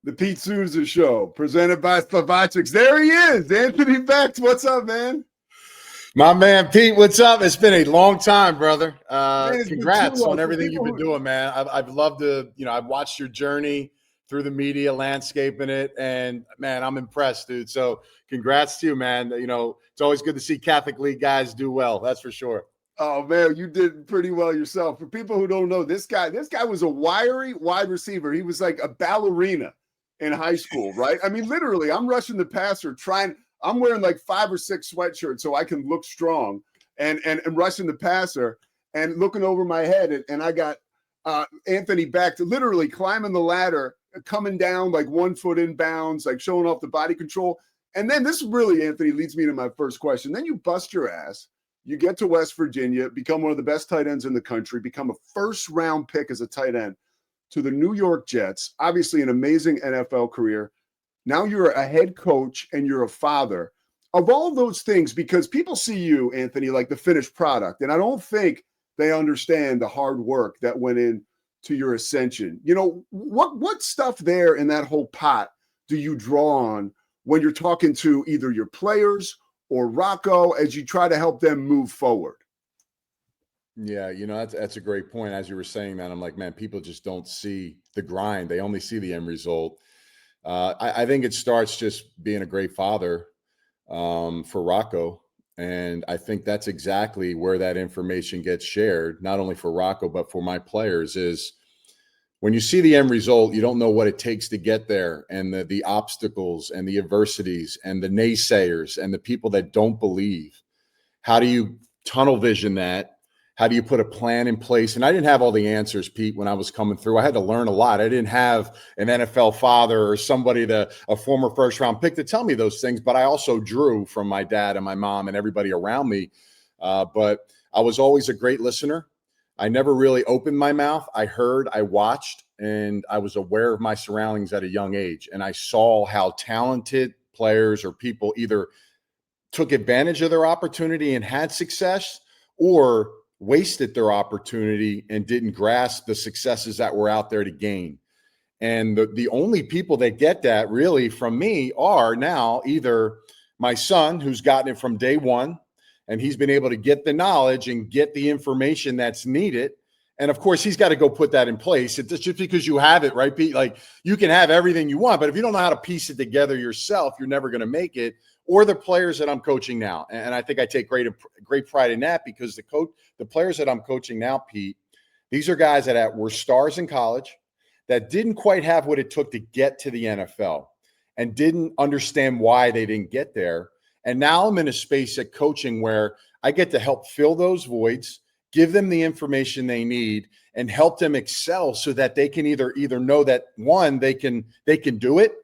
The Pete Souza Show, presented by Slovaceks. There he is, Anthony Becht. What's up, man? My man, Pete, what's up? It's been a long time, brother. Man, it's been too Congrats long. on For everything you've people been doing, man. I've loved to, I've watched your journey through the media, landscaping it, and man, I'm impressed, dude. So congrats to you, man. It's always good to see Catholic League guys do well. That's for sure. Oh man, you did pretty well yourself. For people who don't know, this guy was a wiry wide receiver. He was like a ballerina in high school, right? I mean, literally, I'm rushing the passer, I'm wearing like 5 or 6 sweatshirts so I can look strong, and rushing the passer and looking over my head, and I got Anthony Becht literally climbing the ladder, coming down like 1 foot in bounds, like showing off the body control. And then this really, Anthony, leads me to my first question. Then you bust your ass. You get to West Virginia, become one of the best tight ends in the country, become a first-round pick as a tight end to the New York Jets. Obviously, an amazing NFL career. Now you're a head coach and you're a father. Of all those things, because people see you, Anthony, like the finished product, and I don't think they understand the hard work that went into your ascension. What stuff there in that whole pot do you draw on when you're talking to either your players or Rocco as you try to help them move forward? Yeah, that's a great point. As you were saying that, I'm like, man, people just don't see the grind. They only see the end result. I think it starts just being a great father for Rocco. And I think that's exactly where that information gets shared, not only for Rocco, but for my players, is when you see the end result, you don't know what it takes to get there, and the obstacles and the adversities and the naysayers and the people that don't believe. How do you tunnel vision that? How do you put a plan in place? And I didn't have all the answers, Pete, when I was coming through. I had to learn a lot. I didn't have an NFL father or somebody, a former first-round pick, to tell me those things, but I also drew from my dad and my mom and everybody around me. But I was always a great listener. I never really opened my mouth. I heard, I watched, and I was aware of my surroundings at a young age. And I saw how talented players or people either took advantage of their opportunity and had success, or wasted their opportunity and didn't grasp the successes that were out there to gain. And the only people that get that really from me are now either my son, who's gotten it from day one, and he's been able to get the knowledge and get the information that's needed. And of course, he's got to go put that in place. It's just because you have it, right, Pete? Like, you can have everything you want, but if you don't know how to piece it together yourself, you're never going to make it. Or the players that I'm coaching now. And I think I take great pride in that, because the players that I'm coaching now, Pete, these are guys that were stars in college that didn't quite have what it took to get to the NFL and didn't understand why they didn't get there. And now I'm in a space at coaching where I get to help fill those voids, give them the information they need, and help them excel so that they can either know that, one, they can do it.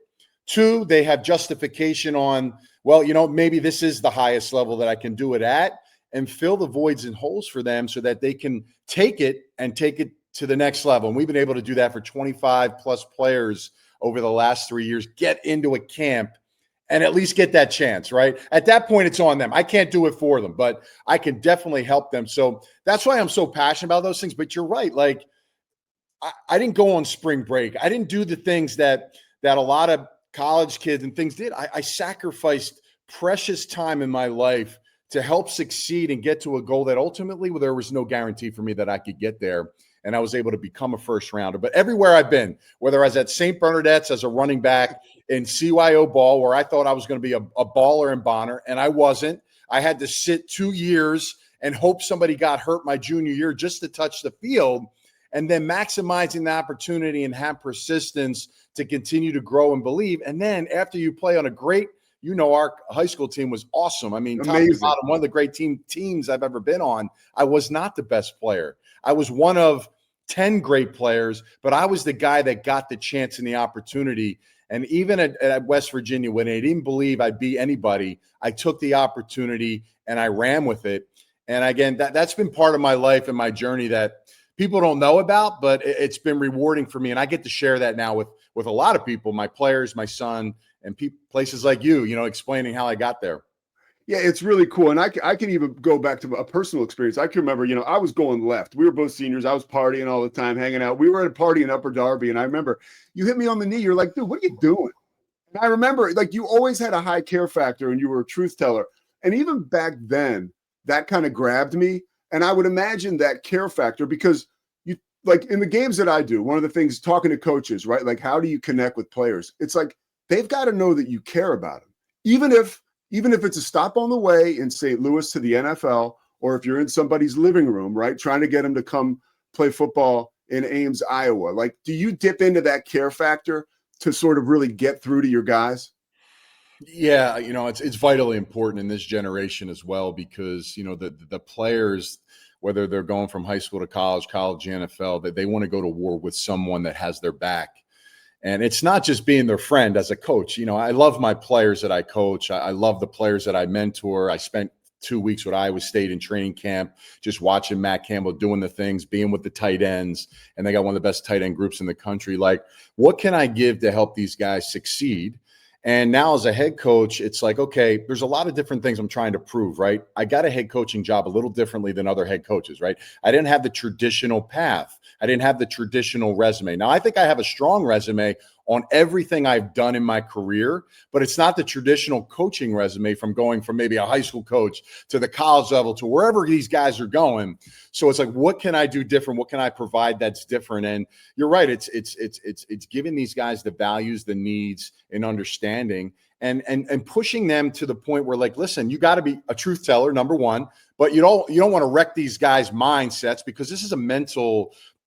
Two, they have justification on, well, maybe this is the highest level that I can do it at, and fill the voids and holes for them so that they can take it to the next level. And we've been able to do that for 25 plus players over the last 3 years, get into a camp and at least get that chance, right? At that point, it's on them. I can't do it for them, but I can definitely help them. So that's why I'm so passionate about those things. But you're right. Like, I didn't go on spring break. I didn't do the things that a lot of college kids and things did. I sacrificed precious time in my life to help succeed and get to a goal that ultimately there was no guarantee for me that I could get there. And I was able to become a first rounder. But everywhere I've been, whether I was at St. Bernadette's as a running back, in CYO ball, where I thought I was going to be a baller in Bonner, and I wasn't. I had to sit 2 years and hope somebody got hurt my junior year just to touch the field, and then maximizing the opportunity and have persistence to continue to grow and believe. And then after you play on a great, our high school team was awesome. I mean, top to bottom, one of the great teams I've ever been on. I was not the best player. I was one of 10 great players, but I was the guy that got the chance and the opportunity. And even at West Virginia, when they didn't believe I'd be anybody, I took the opportunity and I ran with it. And again, that's been part of my life and my journey that people don't know about, but it's been rewarding for me. And I get to share that now with a lot of people, my players, my son, and places like you, explaining how I got there. Yeah, it's really cool. And I can even go back to a personal experience. I can remember, I was going left. We were both seniors. I was partying all the time, hanging out. We were at a party in Upper Darby. And I remember you hit me on the knee. You're like, dude, what are you doing? And I remember like you always had a high care factor and you were a truth teller. And even back then, that kind of grabbed me. And I would imagine that care factor because you like in the games that I do, one of the things talking to coaches, right? Like, how do you connect with players? It's like they've got to know that you care about them. Even if it's a stop on the way in St. Louis to the NFL, or if you're in somebody's living room, right, trying to get them to come play football in Ames, Iowa. Like, do you dip into that care factor to sort of really get through to your guys? Yeah, it's vitally important in this generation as well because the players, whether they're going from high school to college, NFL, that they want to go to war with someone that has their back. And it's not just being their friend as a coach. I love my players that I coach. I love the players that I mentor. I spent 2 weeks with Iowa State in training camp, just watching Matt Campbell doing the things, being with the tight ends. And they got one of the best tight end groups in the country. Like, what can I give to help these guys succeed? And now as a head coach, it's like, okay, there's a lot of different things I'm trying to prove, right? I got a head coaching job a little differently than other head coaches, right? I didn't have the traditional path. I didn't have the traditional resume. Now, I think I have a strong resume on everything I've done in my career, but it's not the traditional coaching resume from going from maybe a high school coach to the college level to wherever these guys are going. So it's like, what can I do different? What can I provide that's different? And you're right. It's giving these guys the values, the needs, and understanding, and pushing them to the point where, like, listen, you got to be a truth teller, number one, but you don't want to wreck these guys' mindsets because this is the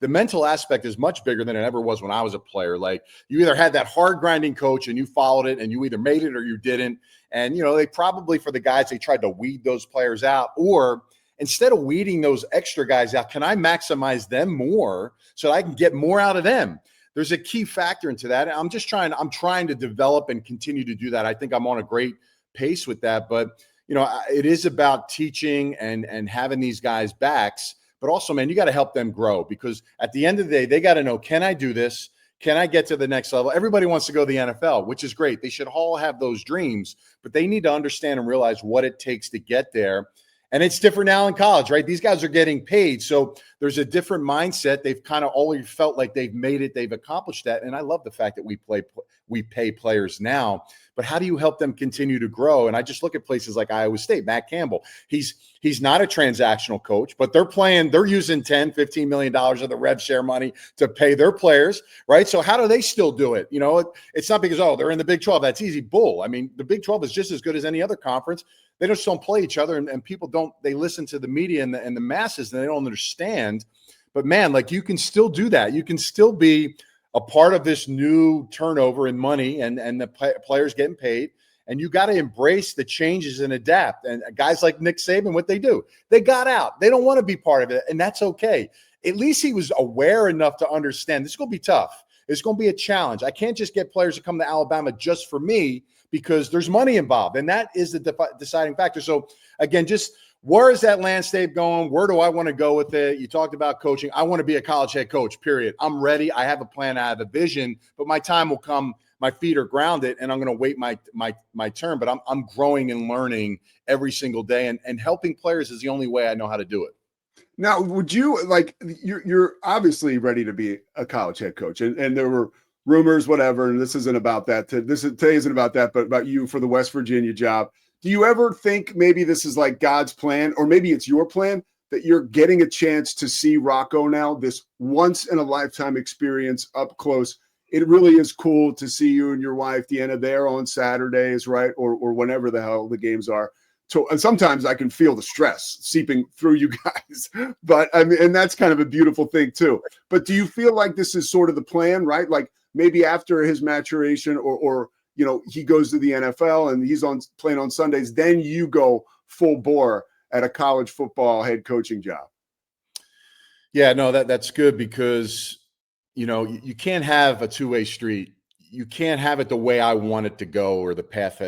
mental aspect is much bigger than it ever was when I was a player. Like, you either had that hard grinding coach and you followed it and you either made it or you didn't. And, they probably, for the guys, they tried to weed those players out, or instead of weeding those extra guys out, can I maximize them more so that I can get more out of them? There's a key factor into that. And I'm trying to develop and continue to do that. I think I'm on a great pace with that, but it is about teaching and having these guys backs. But also, man, you got to help them grow because at the end of the day, they got to know, can I do this? Can I get to the next level? Everybody wants to go to the NFL, which is great. They should all have those dreams, but they need to understand and realize what it takes to get there. And it's different now in college, right? These guys are getting paid. So there's a different mindset. They've kind of always felt like they've made it, they've accomplished that. And I love the fact that we pay players now, but how do you help them continue to grow? And I just look at places like Iowa State, Matt Campbell. He's not a transactional coach, but they're using $10-15 million of the rev share money to pay their players, right? So how do they still do it? It's not because, they're in the Big 12. That's easy bull. I mean, the Big 12 is just as good as any other conference. They just don't play each other, and people they listen to the media and the masses, and they don't understand. But man, like, you can still do that. You can still be a part of this new turnover in money and the players getting paid. And you got to embrace the changes and adapt. And guys like Nick Saban, what they do, they got out. They don't want to be part of it. And that's okay. At least he was aware enough to understand this is going to be tough. It's going to be a challenge. I can't just get players to come to Alabama just for me because there's money involved. And that is the deciding factor. So again, just where is that landscape going? Where do I want to go with it? You talked about coaching. I want to be a college head coach, period. I'm ready. I have a plan. I have a vision, but my time will come. My feet are grounded and I'm going to wait my turn, but I'm growing and learning every single day, and helping players is the only way I know how to do it. Now, would you like you're obviously ready to be a college head coach, and there were rumors, whatever, and this isn't about that. Today isn't about that, but about you for the West Virginia job. Do you ever think maybe this is like God's plan, or maybe it's your plan that you're getting a chance to see Rocco now, this once in a lifetime experience up close? It really is cool to see you and your wife, Deanna, there on Saturdays, right? Or whenever the hell the games are. So, and sometimes I can feel the stress seeping through you guys, but I mean, and that's kind of a beautiful thing too. But do you feel like this is sort of the plan, right? Like maybe after his maturation, or he goes to the NFL and he's playing on Sundays, then you go full bore at a college football head coaching job. Yeah, no, that's good because you can't have a two-way street. You can't have it the way I want it to go or the path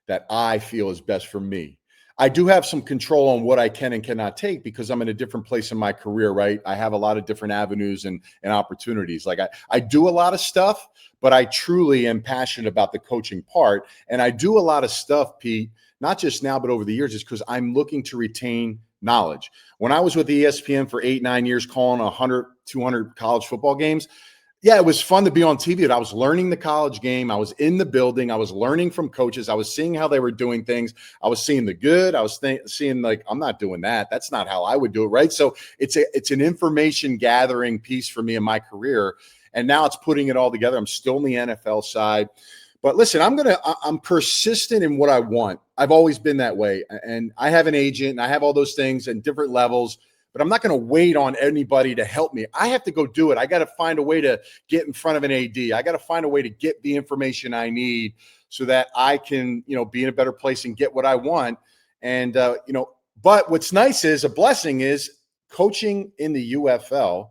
that I feel is best for me. I do have some control on what I can and cannot take because I'm in a different place in my career, right? I have a lot of different avenues and opportunities. Like I do a lot of stuff, but I truly am passionate about the coaching part. And I do a lot of stuff, Pete, not just now, but over the years, is because I'm looking to retain knowledge. When I was with ESPN for 8-9 years, calling 100, 200 college football games, yeah, it was fun to be on TV. But I was learning the college game. I was in the building. I was learning from coaches. I was seeing how they were doing things. I was seeing the good. I was seeing like, I'm not doing that. That's not how I would do it, right? So it's an information gathering piece for me in my career. And now it's putting it all together. I'm still on the NFL side. But listen, I'm persistent in what I want. I've always been that way. And I have an agent and I have all those things at different levels, but I'm not going to wait on anybody to help me. I have to go do it. I got to find a way to get in front of an AD. I got to find a way to get the information I need so that I can, be in a better place and get what I want. And, but what's nice is a blessing is coaching in the UFL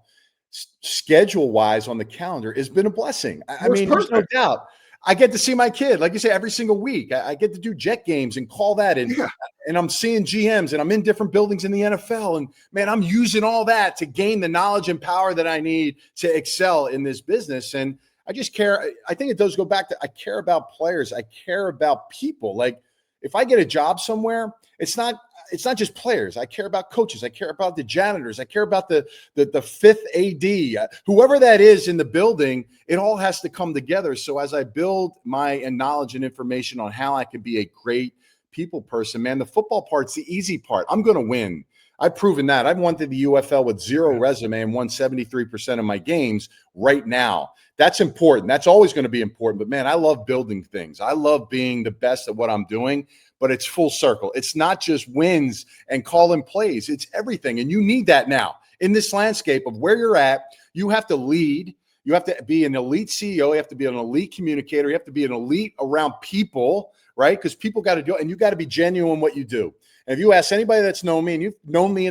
schedule wise on the calendar has been a blessing. I mean, there's no doubt. I get to see my kid, like you say, every single week. I get to do Jet games and call that in. Yeah. And I'm seeing GMs and I'm in different buildings in the NFL. And man, I'm using all that to gain the knowledge and power that I need to excel in this business. And I just care. I think it does go back to, I care about players. I care about people. Like if I get a job somewhere, it's not just players. I care about coaches. I care about the janitors. I care about the fifth AD, whoever that is in the building. It all has to come together. So as I build my knowledge and information on how I can be a great people person, man, the football part's the easy part. I'm going to win. I've proven that. I've won to the UFL with zero resume and won 73% of my games right now. That's important. That's always going to be important. But man, I love building things. I love being the best at what I'm doing. But it's full circle. It's not just wins and calling plays. It's everything. And you need that now in this landscape of where you're at. You have to lead. You have to be an elite CEO. You have to be an elite communicator. You have to be an elite around people, right? Because people got to do it. And you got to be genuine in what you do. And if you ask anybody that's known me, and you've known me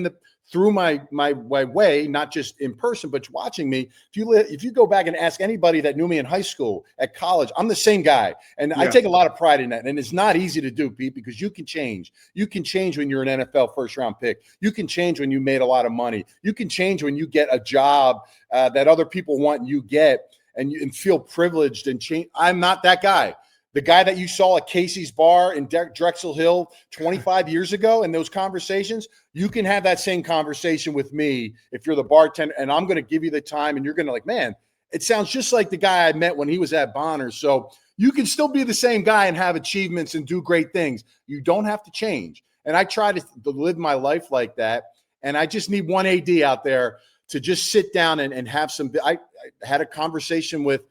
through my way, not just in person, but watching me. If you go back and ask anybody that knew me in high school, at college, I'm the same guy. And I take a lot of pride in that. And it's not easy to do, Pete, because you can change. You can change when you're an NFL first-round pick. You can change when you made a lot of money. You can change when you get a job that other people want and you get, and feel privileged and change. I'm not that guy. The guy that you saw at Casey's Bar in Drexel Hill 25 years ago in those conversations, you can have that same conversation with me if you're the bartender, and I'm going to give you the time, and you're going to like, man, it sounds just like the guy I met when he was at Bonner. So you can still be the same guy and have achievements and do great things. You don't have to change. And I try to live my life like that, and I just need one AD out there to just sit down and have some – I had a conversation with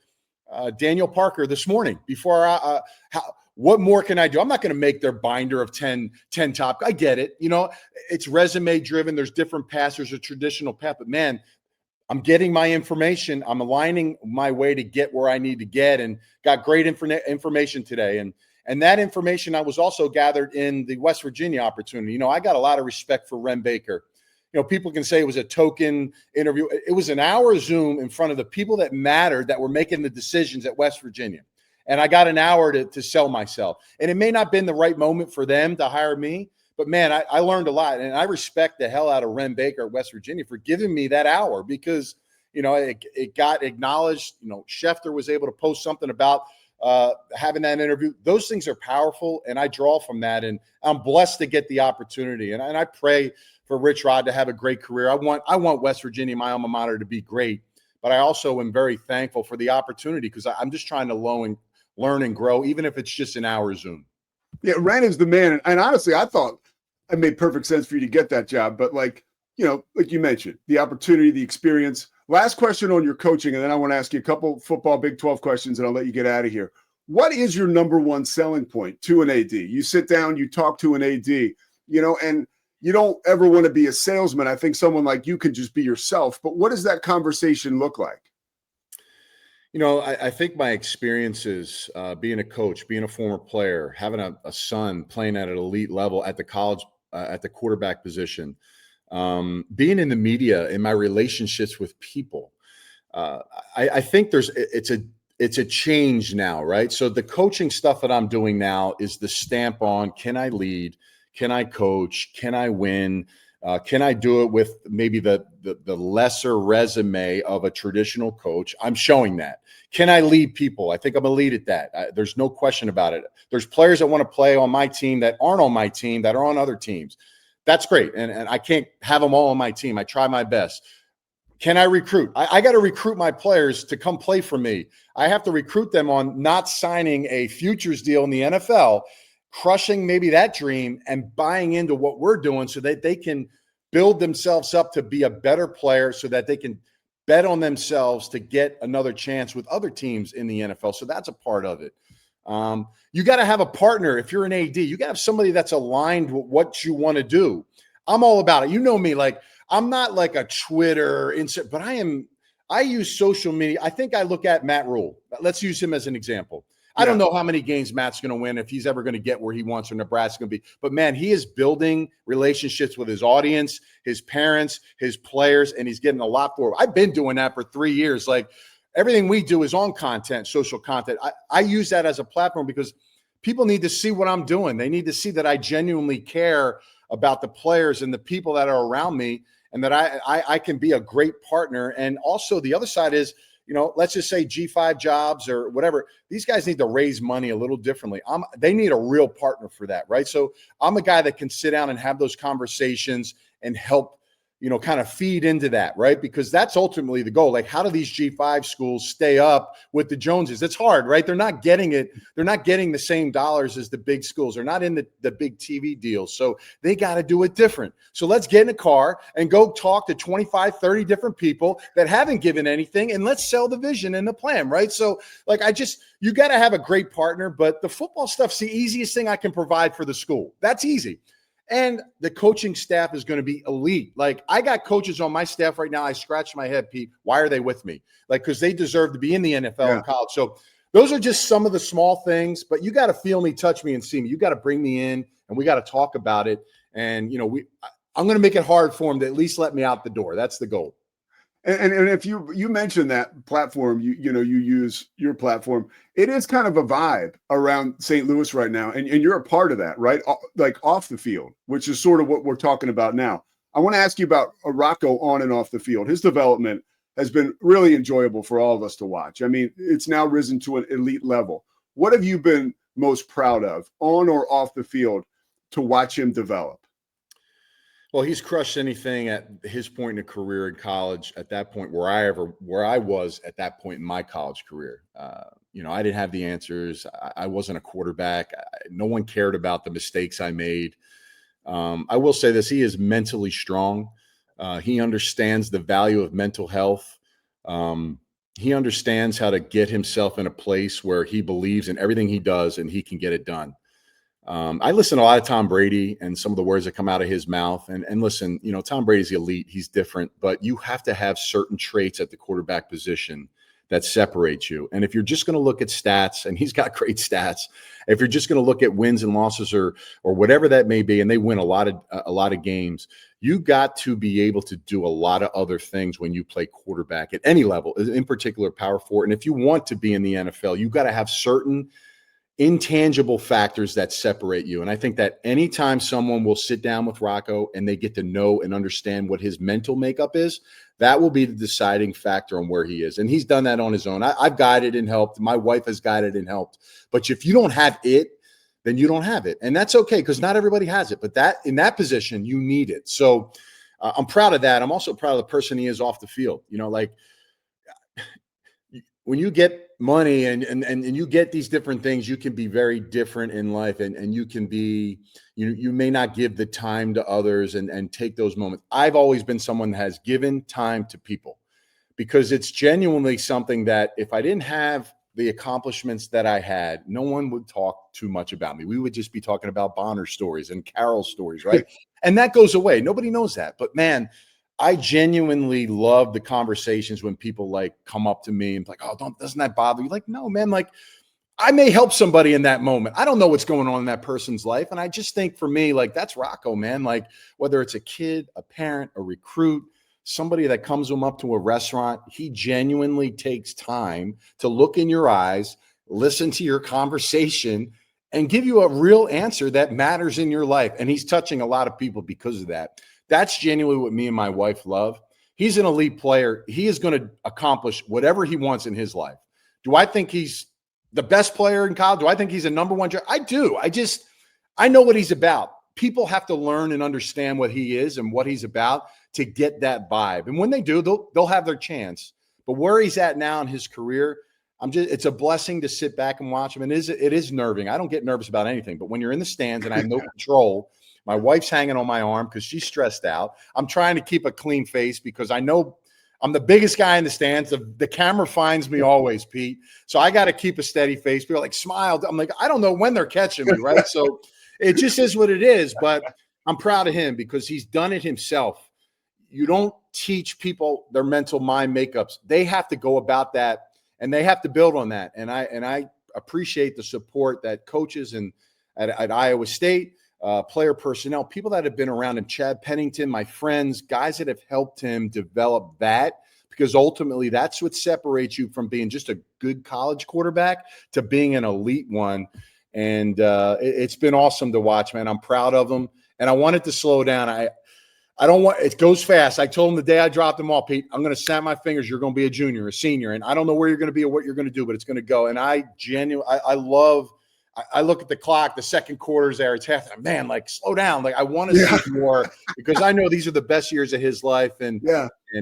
Daniel Parker this morning before what more can I do? I'm not going to make their binder of 10 top. I get it. It's resume driven. There's different paths. There's a traditional path, but man, I'm getting my information. I'm aligning my way to get where I need to get, and got great information today. And that information I was also gathered in the West Virginia opportunity. I got a lot of respect for Ren Baker. People can say it was a token interview. It was an hour Zoom in front of the people that mattered, that were making the decisions at West Virginia. And I got an hour to sell myself. And it may not have been the right moment for them to hire me, but man, I learned a lot. And I respect the hell out of Ren Baker at West Virginia for giving me that hour, because, it got acknowledged. Schefter was able to post something about having that interview. Those things are powerful, and I draw from that. And I'm blessed to get the opportunity. And I pray for Rich Rod to have a great career. I want West Virginia, my alma mater, to be great, but I also am very thankful for the opportunity, because I'm just trying to learn and grow, even if it's just an hour Zoom. Yeah, Ren is the man. And honestly, I thought it made perfect sense for you to get that job. But like you mentioned, the opportunity, the experience. Last question on your coaching, and then I want to ask you a couple football Big 12 questions, and I'll let you get out of here. What is your number one selling point to an AD? You sit down, you talk to an AD, and you don't ever want to be a salesman. I think someone like you can just be yourself. But what does that conversation look like? I think my experiences, being a coach, being a former player, having a son playing at an elite level at the college, at the quarterback position, being in the media, in my relationships with people, I think it's a change now, right? So the coaching stuff that I'm doing now is the stamp on, can I lead? Can I coach? Can I win? Can I do it with maybe the lesser resume of a traditional coach? I'm showing that. Can I lead people? I think I'm a lead at that. There's no question about it. There's players that want to play on my team that aren't on my team, that are on other teams. That's great. And I can't have them all on my team. I try my best. Can I recruit? I got to recruit my players to come play for me. I have to recruit them on not signing a futures deal in the NFL, crushing maybe that dream and buying into what we're doing so that they can build themselves up to be a better player so that they can bet on themselves to get another chance with other teams in the NFL. So that's a part of it. You got to have a partner. If you're an AD, you got to have somebody that's aligned with what you want to do. I'm all about it. You know me, like I'm not like a Twitter, but I use social media. I think I look at Matt Rule. Let's use him as an example. I don't know how many games Matt's going to win, if he's ever going to get where he wants or Nebraska's going to be. But, man, he is building relationships with his audience, his parents, his players, and he's getting a lot for it. I've been doing that for 3 years. Like, everything we do is on content, social content. I use that as a platform because people need to see what I'm doing. They need to see that I genuinely care about the players and the people that are around me and that I can be a great partner. And also the other side is, let's just say G5 jobs or whatever. These guys need to raise money a little differently. They need a real partner for that, right? So I'm a guy that can sit down and have those conversations and help, kind of feed into that, right? Because that's ultimately the goal. Like, how do these G5 schools stay up with the Joneses? It's hard, right? They're not getting it. They're not getting the same dollars as the big schools. They're not in the big TV deals. So they got to do it different. So let's get in a car and go talk to 25, 30 different people that haven't given anything, and let's sell the vision and the plan, right? So, like, you got to have a great partner, but the football stuff's the easiest thing I can provide for the school. That's easy. And the coaching staff is going to be elite. Like, I got coaches on my staff right now. I scratch my head, Pete. Why are they with me? Like, because they deserve to be in the NFL and college. So those are just some of the small things, but you got to feel me, touch me, and see me. You got to bring me in, and we got to talk about it. And, I'm going to make it hard for them to at least let me out the door. That's the goal. And if you mentioned that platform, you use your platform, it is kind of a vibe around St. Louis right now. And you're a part of that, right? Like off the field, which is sort of what we're talking about now. I want to ask you about Rocco on and off the field. His development has been really enjoyable for all of us to watch. I mean, it's now risen to an elite level. What have you been most proud of on or off the field to watch him develop? Well, he's crushed anything at his point in a career in college, at that point where I was at that point in my college career. I didn't have the answers. I wasn't a quarterback. No one cared about the mistakes I made. I will say this: he is mentally strong. He understands the value of mental health. He understands how to get himself in a place where he believes in everything he does and he can get it done. I listen to a lot of Tom Brady and some of the words that come out of his mouth. And listen, Tom Brady's the elite. He's different, but you have to have certain traits at the quarterback position that separate you. And if you're just going to look at stats, and he's got great stats, if you're just going to look at wins and losses or whatever that may be, and they win a lot of games, you got to be able to do a lot of other things when you play quarterback at any level, in particular power forward. And if you want to be in the NFL, you got to have certain intangible factors that separate you. And I think that anytime someone will sit down with Rocco and they get to know and understand what his mental makeup is, that will be the deciding factor on where he is. And he's done that on his own. I've guided and helped. My wife has guided and helped. But if you don't have it, then you don't have it. And that's okay, because not everybody has it. But that in that position, you need it. So I'm proud of that. I'm also proud of the person he is off the field. When you get money and you get these different things, you can be very different in life, and you can be, you may not give the time to others and take those moments. I've always been someone that has given time to people, because it's genuinely something that if I didn't have the accomplishments that I had, no one would talk too much about me. We would just be talking about Bonner stories and Carroll stories, right? And that goes away. Nobody knows that. But man, I genuinely love the conversations when people like come up to me and like, oh, doesn't that bother you? Like, no, man, like I may help somebody in that moment. I don't know what's going on in that person's life. And I just think for me, like, that's Rocco, man. Like, whether it's a kid, a parent, a recruit, somebody that comes up to a restaurant, he genuinely takes time to look in your eyes, listen to your conversation, and give you a real answer that matters in your life. And he's touching a lot of people because of that. That's genuinely what me and my wife love. He's an elite player. He is going to accomplish whatever he wants in his life. Do I think he's the best player in college? Do I think he's a number one? I do. I know what he's about. People have to learn and understand what he is and what he's about to get that vibe. And when they do, they'll have their chance. But where he's at now in his career, it's a blessing to sit back and watch him. And it is nerving. I don't get nervous about anything, but when you're in the stands and I have no control, my wife's hanging on my arm because she's stressed out. I'm trying to keep a clean face because I know I'm the biggest guy in the stands. The camera finds me always, Pete. So I got to keep a steady face. People are like, smile. I'm like, I don't know when they're catching me, right? So it just is what it is. But I'm proud of him because he's done it himself. You don't teach people their mental mind makeups. They have to go about that, and they have to build on that. And I appreciate the support that coaches and at Iowa State, player personnel, people that have been around him, Chad Pennington, my friends, guys that have helped him develop that, because ultimately that's what separates you from being just a good college quarterback to being an elite one. And it's been awesome to watch, man. I'm proud of him. And I wanted to slow down. I don't want, it goes fast. I told him the day I dropped him off, Pete, I'm going to snap my fingers. You're going to be a junior, a senior. And I don't know where you're going to be or what you're going to do, but it's going to go. And I look at the clock, the second quarter's there. It's half. Man, like, slow down. Like, I want to see more because I know these are the best years of his life, and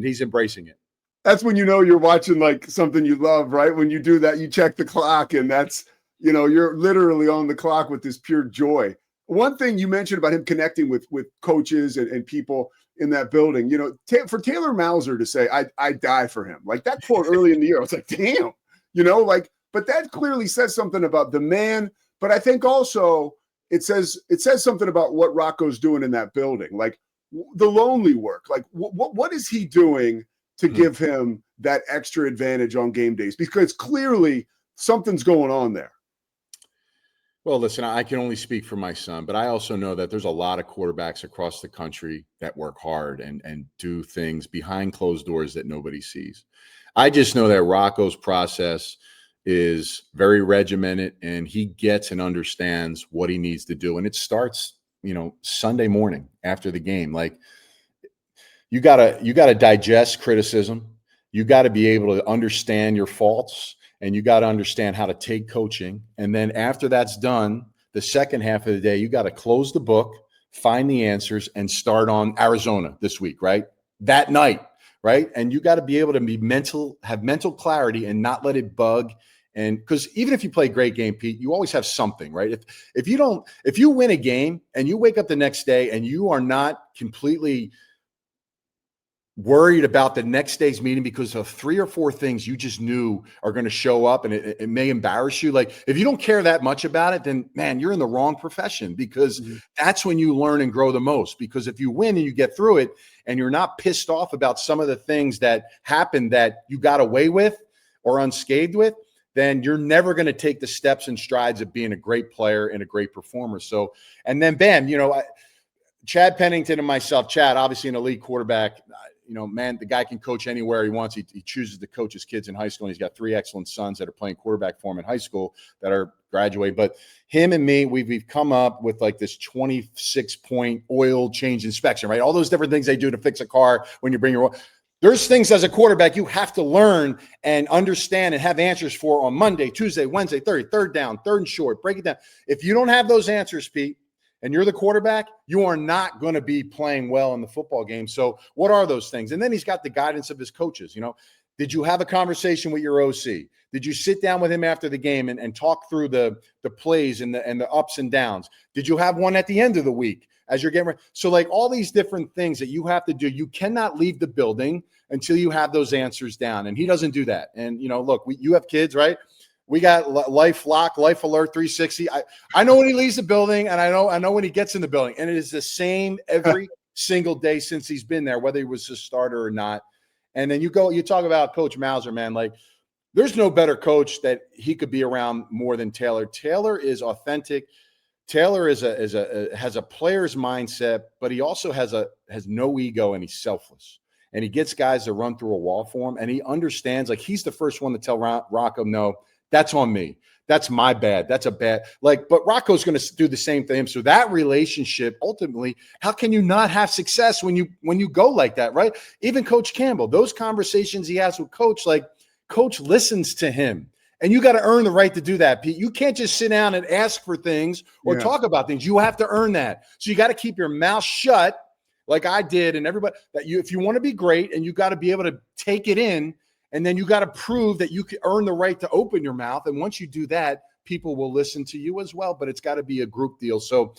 he's embracing it. That's when you know you're watching like something you love, right? When you do that, you check the clock, and that's, you're literally on the clock with this pure joy. One thing you mentioned about him connecting with coaches and people in that building, for Taylor Mauser to say, I die for him. Like that quote early in the year, I was like, damn, but that clearly says something about the man. But I think also it says something about what Rocco's doing in that building, like the lonely work. Like what is he doing to give him that extra advantage on game days? Because clearly something's going on there. Well, listen, I can only speak for my son, but I also know that there's a lot of quarterbacks across the country that work hard and do things behind closed doors that nobody sees. I just know that Rocco's process is very regimented, and he gets and understands what he needs to do. And it starts, Sunday morning after the game. Like, you gotta digest criticism. You got to be able to understand your faults, and you got to understand how to take coaching. And then after that's done, the second half of the day, you got to close the book, find the answers, and start on Arizona this week, right? That night, right? And you got to be able to have mental clarity and not let it bug. And because even if you play a great game, Pete, you always have something, right? If you win a game and you wake up the next day and you are not completely worried about the next day's meeting because of 3 or 4 things you just knew are going to show up and it may embarrass you. Like, if you don't care that much about it, then man, you're in the wrong profession, because that's when you learn and grow the most. Because if you win and you get through it and you're not pissed off about some of the things that happened that you got away with or unscathed with, then you're never going to take the steps and strides of being a great player and a great performer. So, and then bam, Chad Pennington and myself, Chad, obviously an elite quarterback, man, the guy can coach anywhere he wants. He chooses to coach his kids in high school, and he's got 3 excellent sons that are playing quarterback for him in high school that are graduating. But him and me, we've come up with like this 26-point oil change inspection, right? All those different things they do to fix a car when you bring your oil. There's things as a quarterback you have to learn and understand and have answers for on Monday, Tuesday, Wednesday, Thursday, third down, third and short, break it down. If you don't have those answers, Pete, and you're the quarterback, you are not going to be playing well in the football game. So what are those things? And then he's got the guidance of his coaches. Did you have a conversation with your OC? Did you sit down with him after the game and talk through the plays and the ups and downs? Did you have one at the end of the week as you're getting ready? So like all these different things that you have to do, you cannot leave the building until you have those answers down. And he doesn't do that. And, look, you have kids, right? We got Life Lock, Life Alert 360. I know when he leaves the building, and I know when he gets in the building. And it is the same every single day since he's been there, whether he was a starter or not. And then you talk about Coach Mauser, man. Like, there's no better coach that he could be around more than Taylor. Taylor is authentic. Taylor has a player's mindset, but he also has no ego, and he's selfless. And he gets guys to run through a wall for him, and he understands. Like, he's the first one to tell Rocco, no, That's on me. That's my bad. That's a bad, like, but Rocco's going to do the same thing. So that relationship, ultimately, how can you not have success when you go like that, right? Even Coach Campbell, those conversations he has with Coach, like Coach listens to him. And you got to earn the right to do that, Pete. You can't just sit down and ask for things or talk about things. You have to earn that. So you got to keep your mouth shut, like I did, and everybody, that if you want to be great, and you got to be able to take it in, and then you got to prove that you can earn the right to open your mouth. And once you do that, people will listen to you as well. But it's got to be a group deal. So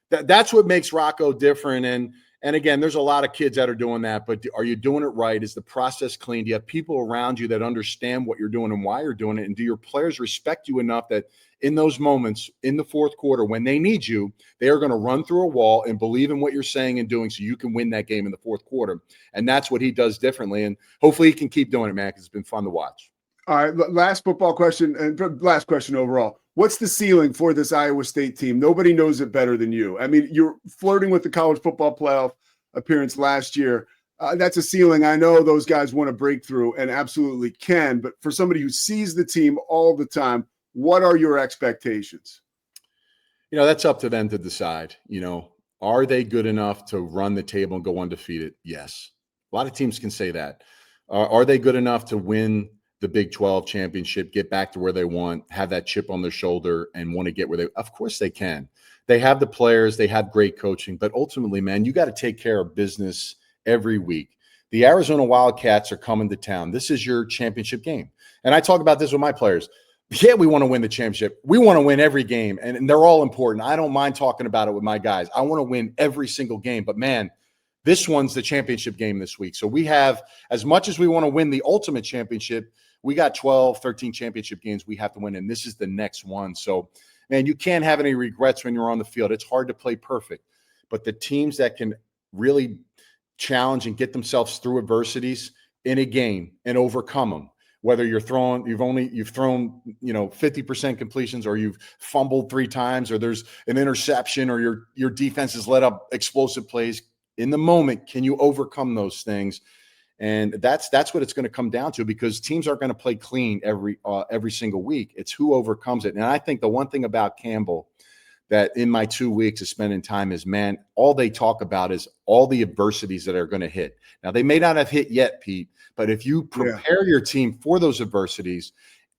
that's what makes Rocco different. And again, there's a lot of kids that are doing that, but are you doing it right? Is the process clean? Do you have people around you that understand what you're doing and why you're doing it? And do your players respect you enough that in those moments in the fourth quarter, when they need you, they are going to run through a wall and believe in what you're saying and doing so you can win that game in the fourth quarter? And that's what he does differently. And hopefully he can keep doing it, man, because it's been fun to watch. All right, last football question and last question overall. What's the ceiling for this Iowa State team? Nobody knows it better than you. I mean, you're flirting with the college football playoff appearance last year. That's a ceiling. I know those guys want to break through and absolutely can, but for somebody who sees the team all the time, what are your expectations? That's up to them to decide. Are they good enough to run the table and go undefeated? Yes. A lot of teams can say that. Are they good enough to win the Big 12 championship, get back to where they want, have that chip on their shoulder, and want to get where they? Of course they can. They have the players, they have great coaching, but ultimately, man, you got to take care of business every week. The Arizona Wildcats are coming to town. This is your championship game. And I talk about this with my players. Yeah, we want to win the championship. We want to win every game, and they're all important. I don't mind talking about it with my guys. I want to win every single game, but man, this one's the championship game this week. So we have, as much as we want to win the ultimate championship, we got 12, 13 championship games we have to win, and this is the next one. So, man, you can't have any regrets when you're on the field. It's hard to play perfect, but the teams that can really challenge and get themselves through adversities in a game and overcome them, whether you've thrown 50% completions, or you've fumbled 3 times, or there's an interception, or your defense has let up explosive plays in the moment, can you overcome those things? And that's what it's going to come down to, because teams aren't going to play clean every single week. It's who overcomes it. And I think the one thing about Campbell that in my 2 weeks of spending time is, man, all they talk about is all the adversities that are going to hit. Now, they may not have hit yet, Pete, but if you prepare your team for those adversities,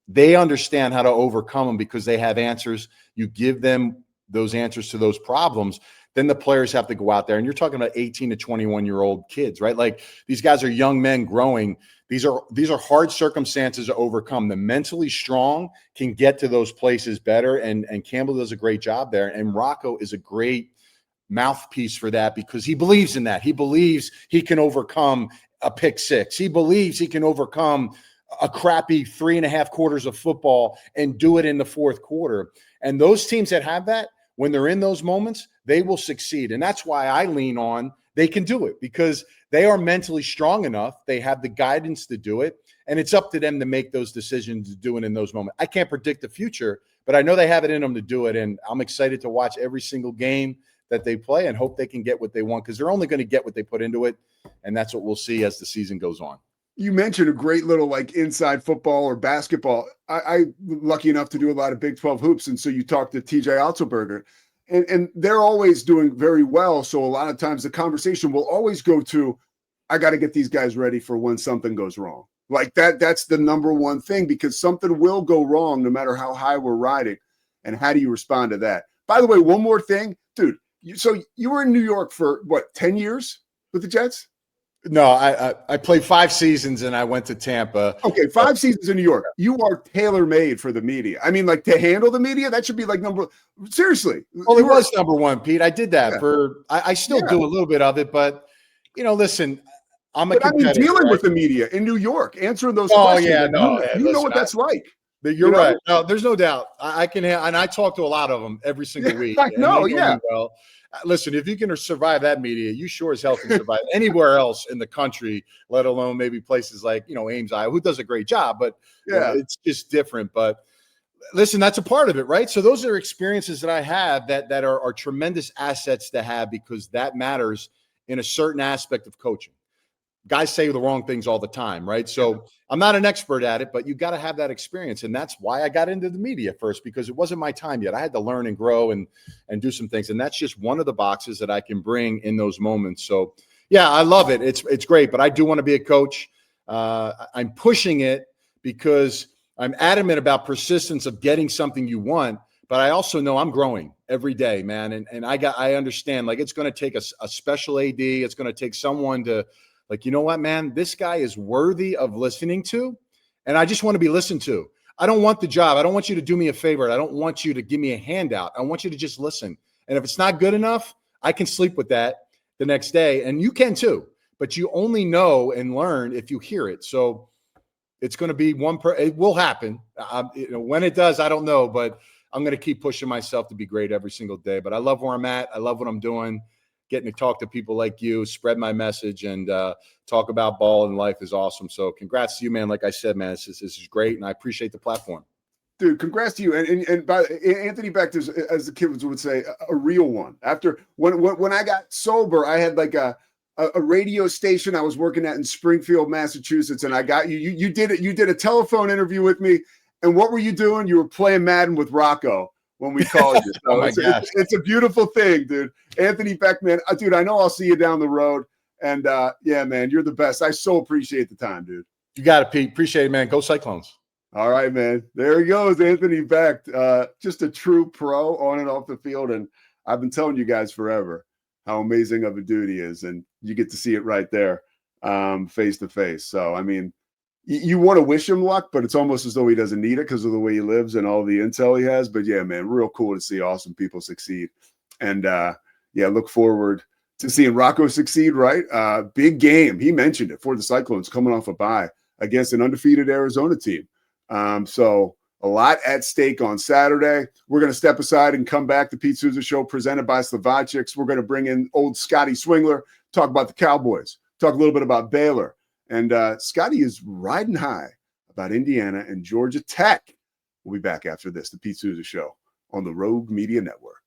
they understand how to overcome them because they have answers. You give them those answers to those problems. Then the players have to go out there, and you're talking about 18 to 21-year-old kids, right? Like, these guys are young men growing. These are hard circumstances to overcome. The mentally strong can get to those places better, and Campbell does a great job there. And Rocco is a great mouthpiece for that because he believes in that. He believes he can overcome a pick six. He believes he can overcome a crappy 3.5 quarters of football and do it in the fourth quarter. And those teams that have that, when they're in those moments, they will succeed. And that's why I lean on they can do it, because they are mentally strong enough. They have the guidance to do it. And it's up to them to make those decisions, to do it in those moments. I can't predict the future, but I know they have it in them to do it. And I'm excited to watch every single game that they play and hope they can get what they want, because they're only going to get what they put into it. And that's what we'll see as the season goes on. You mentioned a great little inside football or basketball. I'm lucky enough to do a lot of Big 12 hoops. And so you talk to TJ Otzelberger, and they're always doing very well. So a lot of times the conversation will always go to, I got to get these guys ready for when something goes wrong. Like that's the number one thing, because something will go wrong no matter how high we're riding. And how do you respond to that? By the way, one more thing, dude. So you were in New York for 10 years with the Jets? No, I played 5 seasons and I went to Tampa. Okay, 5 seasons in New York. You are tailor-made for the media. I mean, to handle the media, that should be seriously. Well, it was number one, Pete. I did that I still do a little bit of it, but listen, I'm a competitor. I mean, dealing with the media in New York, answering those questions. Yeah, no. You know what that's like. You're right. No, there's no doubt. I can, and I talk to a lot of them every single week. I know, well. Listen, if you can survive that media, you sure as hell can survive anywhere else in the country, let alone maybe places like, Ames, Iowa, who does a great job, but it's just different. But listen, that's a part of it, right? So those are experiences that I have that are tremendous assets to have, because that matters in a certain aspect of coaching. guys say the wrong things all the time, right? So I'm not an expert at it, but you got to have that experience. And that's why I got into the media first, because it wasn't my time yet. I had to learn and grow and do some things. And that's just one of the boxes that I can bring in those moments. So yeah, I love it. It's great, but I do want to be a coach. I'm pushing it because I'm adamant about persistence of getting something you want, but I also know I'm growing every day, man. And I understand, like, it's going to take a special AD. It's going to take someone to, like, you know what, man, this guy is worthy of listening to. And I just want to be listened to. I don't want the job. I don't want you to do me a favor. I don't want you to give me a handout. I want you to just listen. And if it's not good enough, I can sleep with that the next day. And you can too, but you only know and learn if you hear it. So it's going to be it will happen. When it does, I don't know, but I'm going to keep pushing myself to be great every single day. But I love where I'm at. I love what I'm doing. Getting to talk to people like you, spread my message, and talk about ball and life is awesome. So congrats to you, man. Like I said, man, this is great, and I appreciate the platform. Dude, congrats to you. And by Anthony Becht is, as the kids would say, a real one. After when I got sober, I had like a radio station I was working at in Springfield, Massachusetts, and I got you. You did it. You did a telephone interview with me. And what were you doing? You were playing Madden with Rocco when we called you. So oh my gosh. It's a beautiful thing, dude. Anthony Becht, man, dude, I know I'll see you down the road. And yeah, man, you're the best. I so appreciate the time, dude. You got it, Pete. Appreciate it, man. Go Cyclones. All right, man. There he goes, Anthony Becht. Just a true pro on and off the field. And I've been telling you guys forever how amazing of a dude he is. And you get to see it right there, face to face. So, I mean, you want to wish him luck, but it's almost as though he doesn't need it because of the way he lives and all the intel he has. But yeah, man, real cool to see awesome people succeed. And yeah, look forward to seeing Rocco succeed, right? Big game. He mentioned it for the Cyclones coming off a bye against an undefeated Arizona team. So a lot at stake on Saturday. We're going to step aside and come back. The Pete Souza Show presented by Slovacics. We're going to bring in old Scotty Swingler, talk about the Cowboys, talk a little bit about Baylor. And Scotty is riding high about Indiana and Georgia Tech. We'll be back after this, the Pete Souza Show on the Rogue Media Network.